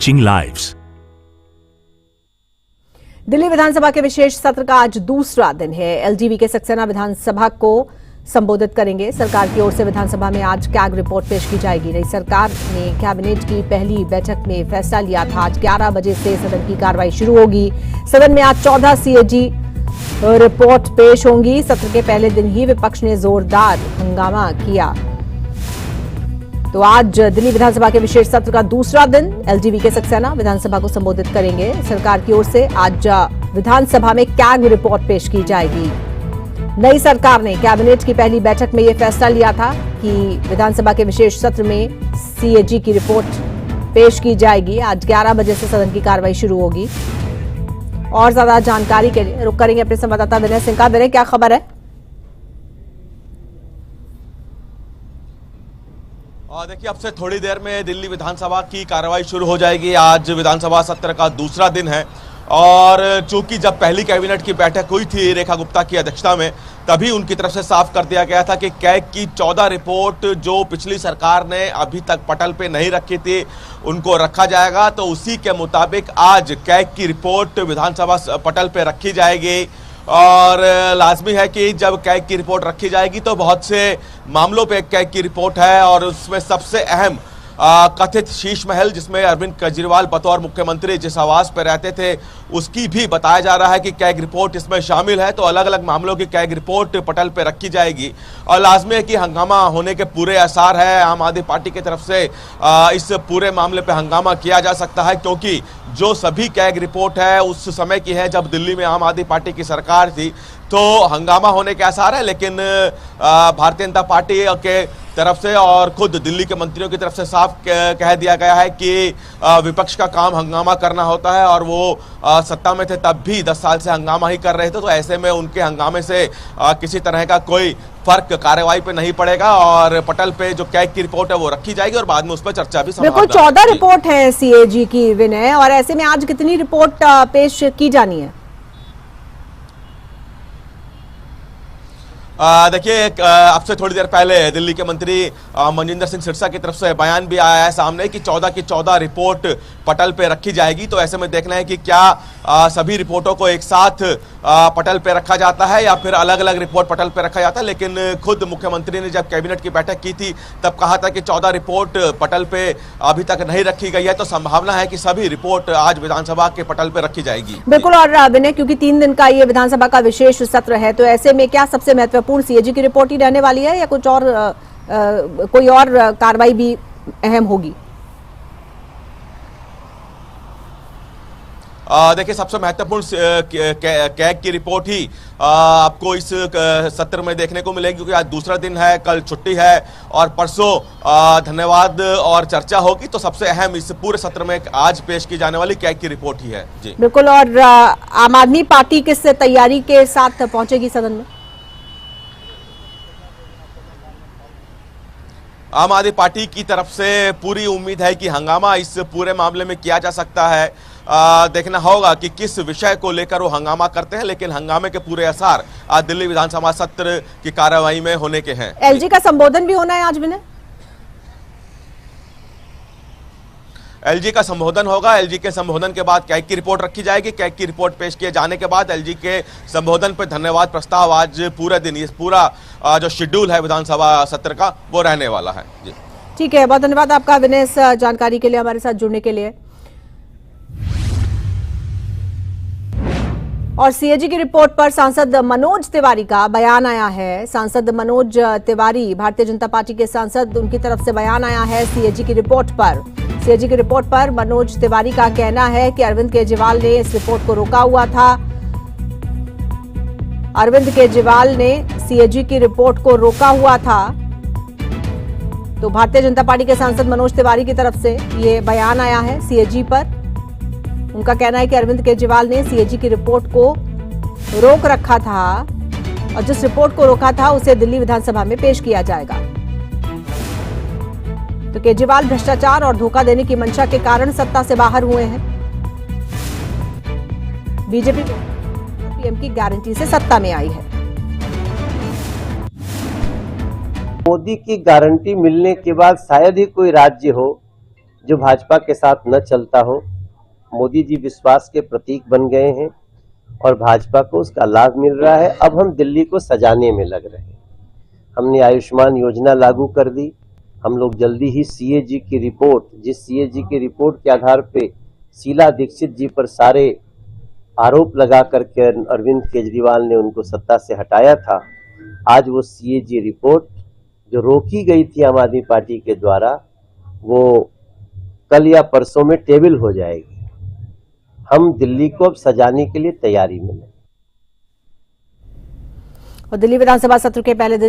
Ching Lives। Delhi विधानसभा के विशेष सत्र का आज दूसरा दिन है। एलजीवी के सक्सेना विधानसभा को संबोधित करेंगे। सरकार की ओर से विधानसभा में आज कैग रिपोर्ट पेश की जाएगी। नई सरकार ने कैबिनेट की पहली बैठक में फैसला लिया था। आज 11 बजे से सदन की कार्रवाई शुरू होगी। सदन में आज 14 सीएजी रिपोर्ट पेश होंगी। सत्र के पहले दिन ही विपक्ष ने जोरदार हंगामा किया। तो आज दिल्ली विधानसभा के विशेष सत्र का दूसरा दिन। एलजीवी के सक्सेना विधानसभा को संबोधित करेंगे। सरकार की ओर से आज विधानसभा में कैग रिपोर्ट पेश की जाएगी। नई सरकार ने कैबिनेट की पहली बैठक में यह फैसला लिया था कि विधानसभा के विशेष सत्र में सीएजी की रिपोर्ट पेश की जाएगी। आज 11 बजे से सदन की कार्रवाई शुरू होगी। और ज्यादा जानकारी के लिए रुक करेंगे अपने संवाददाता विनय सिंह का। विनय, क्या खबर है? देखिए, अब से थोड़ी देर में दिल्ली विधानसभा की कार्रवाई शुरू हो जाएगी। आज विधानसभा सत्र का दूसरा दिन है और चूंकि जब पहली कैबिनेट की बैठक हुई थी रेखा गुप्ता की अध्यक्षता में, तभी उनकी तरफ से साफ कर दिया गया था कि कैग की 14 रिपोर्ट जो पिछली सरकार ने अभी तक पटल पे नहीं रखी थी उनको रखा जाएगा। तो उसी के मुताबिक आज कैग की रिपोर्ट विधानसभा पटल पे रखी जाएगी। और लाजमी है कि जब कैग की रिपोर्ट रखी जाएगी तो बहुत से मामलों पे कैग की रिपोर्ट है और उसमें सबसे अहम कथित शीश महल, जिसमें अरविंद केजरीवाल बतौर मुख्यमंत्री जिस आवास पर रहते थे, उसकी भी बताया जा रहा है कि कैग रिपोर्ट इसमें शामिल है। तो अलग अलग मामलों की कैग रिपोर्ट पटल पर रखी जाएगी और लाजमी है कि हंगामा होने के पूरे आसार है। आम आदमी पार्टी की तरफ से इस पूरे मामले पर हंगामा किया जा सकता है, क्योंकि जो सभी कैग रिपोर्ट है उस समय की है जब दिल्ली में आम आदमी पार्टी की सरकार थी। तो हंगामा होने के आसार है, लेकिन भारतीय जनता पार्टी के तरफ से और खुद दिल्ली के मंत्रियों की तरफ से साफ कह दिया गया है कि विपक्ष का काम हंगामा करना होता है और वो सत्ता में थे तब भी 10 साल से हंगामा ही कर रहे थे। तो ऐसे में उनके हंगामे से किसी तरह का कोई फर्क कार्रवाई पे नहीं पड़ेगा और पटल पे जो कैग की रिपोर्ट है वो रखी जाएगी और बाद में उस पर चर्चा भी बिल्कुल। 14 रिपोर्ट है सीएजी की, विनय, और ऐसे में आज कितनी रिपोर्ट पेश की जानी है? देखिए, अब से थोड़ी देर पहले दिल्ली के मंत्री मनजिंदर सिंह सिरसा की तरफ से बयान भी आया है सामने कि 14 की 14 रिपोर्ट पटल पे रखी जाएगी। तो ऐसे में देखना है कि क्या सभी रिपोर्टों को एक साथ पटल पे रखा जाता है या फिर अलग अलग रिपोर्ट पटल पे रखा जाता है। लेकिन खुद मुख्यमंत्री ने जब कैबिनेट की बैठक की थी तब कहा था कि 14 रिपोर्ट पटल पे अभी तक नहीं रखी गई है। तो संभावना है कि सभी रिपोर्ट आज विधानसभा के पटल पे रखी जाएगी। बिल्कुल। और विनय, क्योंकि 3 दिन का ये विधानसभा का विशेष सत्र है, तो ऐसे में क्या सबसे महत्वपूर्ण सीएजी की रिपोर्ट ही रहने वाली है या कुछ और कोई और कार्रवाई भी अहम होगी? देखिए, सबसे महत्वपूर्ण कैग की रिपोर्ट ही आपको इस सत्र में देखने को मिलेगी, क्योंकि आज दूसरा दिन है, कल छुट्टी है और परसों धन्यवाद और चर्चा होगी। तो सबसे अहम इस पूरे सत्र में आज पेश की जाने वाली कैग की रिपोर्ट ही है। जी बिल्कुल। और आम आदमी पार्टी किस तैयारी के साथ पहुंचेगी सदन में? आम आदमी पार्टी की तरफ से पूरी उम्मीद है कि हंगामा इस पूरे मामले में किया जा सकता है। देखना होगा कि किस विषय को लेकर वो हंगामा करते हैं, लेकिन हंगामे के पूरे असर आज दिल्ली विधानसभा सत्र की कार्रवाई में होने के हैं। एलजी का संबोधन भी होना है आज विनय? एलजी का संबोधन होगा। एलजी के संबोधन के बाद कैग की रिपोर्ट रखी जाएगी। कैग की रिपोर्ट पेश किए जाने के बाद एलजी के संबोधन पर धन्यवाद प्रस्ताव आज पूरे दिन, ये पूरा जो शेड्यूल है विधानसभा सत्र का वो रहने वाला है। जी ठीक है, बहुत धन्यवाद आपका विनय इस जानकारी के लिए, हमारे साथ जुड़ने के लिए। और सीएजी की रिपोर्ट पर सांसद मनोज तिवारी का बयान आया है। सांसद मनोज तिवारी भारतीय जनता पार्टी के सांसद, उनकी तरफ से बयान आया है सीएजी की रिपोर्ट पर। सीएजी की रिपोर्ट पर मनोज तिवारी का कहना है कि अरविंद केजरीवाल ने इस रिपोर्ट को रोका हुआ था। अरविंद केजरीवाल ने सीएजी की रिपोर्ट को रोका हुआ था। तो भारतीय जनता पार्टी के सांसद मनोज तिवारी की तरफ से ये बयान आया है सीएजी पर। उनका कहना है कि अरविंद केजरीवाल ने सीएजी की रिपोर्ट को रोक रखा था और जिस रिपोर्ट को रोका था उसे दिल्ली विधानसभा में पेश किया जाएगा। तो केजरीवाल भ्रष्टाचार और धोखा देने की मंशा के कारण सत्ता से बाहर हुए हैं। बीजेपी पीएम की गारंटी से सत्ता में आई है। मोदी की गारंटी मिलने के बाद शायद ही कोई राज्य हो जो भाजपा के साथ न चलता हो। मोदी जी विश्वास के प्रतीक बन गए हैं और भाजपा को उसका लाभ मिल रहा है। अब हम दिल्ली को सजाने में लग रहे हैं। हमने आयुष्मान योजना लागू कर दी। हम लोग जल्दी ही सीएजी की रिपोर्ट, जिस सीएजी की रिपोर्ट के आधार पे शीला दीक्षित जी पर सारे आरोप लगा करके अरविंद केजरीवाल ने उनको सत्ता से हटाया था, आज वो सीएजी रिपोर्ट जो रोकी गई थी आम आदमी पार्टी के द्वारा, वो कल या परसों में टेबल हो जाएगी। हम दिल्ली को अब सजाने के लिए तैयारी में हैं। और दिल्ली विधानसभा सत्र के पहले दिन